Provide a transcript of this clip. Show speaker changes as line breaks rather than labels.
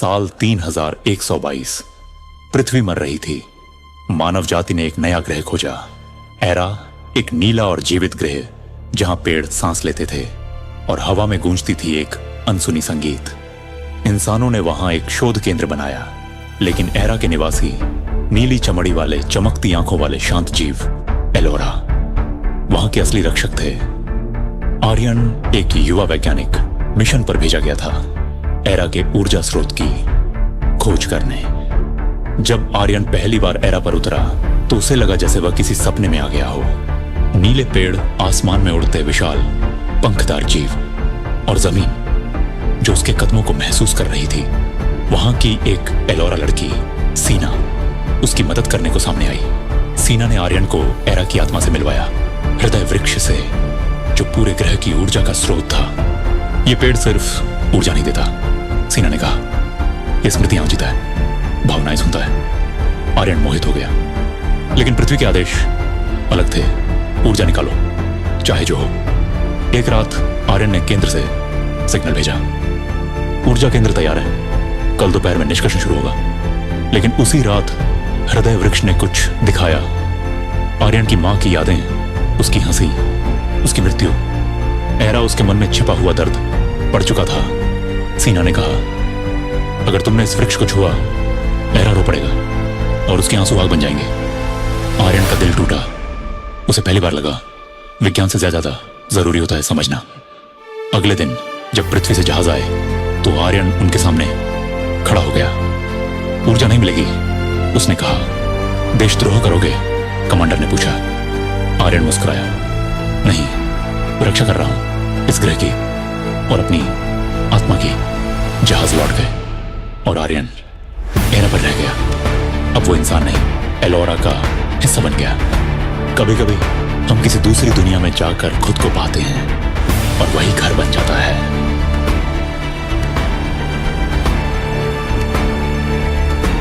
साल 3122 पृथ्वी मर रही थी। मानव जाति ने एक नया ग्रह खोजा। एरा, एक नीला और जीवित ग्रह जहां पेड़ सांस लेते थे और हवा में गूंजती थी एक अनसुनी संगीत। इंसानों ने वहां एक शोध केंद्र बनाया, लेकिन एरा के निवासी नीली चमड़ी वाले चमकती आंखों वाले शांत जीव एलोरा वहां के असली रक्षक थे। आर्यन, एक युवा वैज्ञानिक, मिशन पर भेजा गया था एरा के ऊर्जा स्रोत की खोज करने। जब आर्यन पहली बार एरा पर उतरा तो उसे लगा जैसे वह किसी सपने में आ गया हो। नीले पेड़, आसमान में उड़ते विशाल पंखदार जीव और जमीन जो उसके कदमों को महसूस कर रही थी। वहां की एक एलोरा लड़की सीना उसकी मदद करने को सामने आई। सीना ने आर्यन को एरा की आत्मा से मिलवाया, हृदय वृक्ष से जो पूरे ग्रह की ऊर्जा का स्रोत था। यह पेड़ सिर्फ ऊर्जा नहीं देता, सीना ने कहा, यह स्मृतियां जीता है, भावनाएं सुनता है। आर्यन मोहित हो गया, लेकिन पृथ्वी के आदेश अलग थे। ऊर्जा निकालो, चाहे जो हो। एक रात आर्यन ने केंद्र से सिग्नल भेजा, ऊर्जा केंद्र तैयार है, कल दोपहर में निष्कर्षण शुरू होगा। लेकिन उसी रात हृदय वृक्ष ने कुछ दिखाया। आर्यन की मां की यादें, उसकी हंसी, उसकी मृत्यु, एरा उसके मन में छिपा हुआ दर्द पड़ चुका था। सीना ने कहा, अगर तुमने इस वृक्ष को छुआ, एरा रो पड़ेगा और उसके आंसू आग बन जाएंगे। आर्यन का दिल टूटा। उसे पहली बार लगा विज्ञान से ज्यादा जरूरी होता है समझना। अगले दिन जब पृथ्वी से जहाज आए तो आर्यन उनके सामने खड़ा हो गया। ऊर्जा नहीं मिलेगी, उसने कहा। देशद्रोह करोगे? कमांडर ने पूछा। आर्यन मुस्कुराया, नहीं, रक्षा कर रहा हूं इस ग्रह की और अपनी आत्मा की। जहाज लौट गए और आर्यन एरा पर रह गया। अब वो इंसान नहीं, एलोरा का हिस्सा बन गया। कभी कभी हम किसी दूसरी दुनिया में जाकर खुद को पाते हैं और वही घर बन जाता है।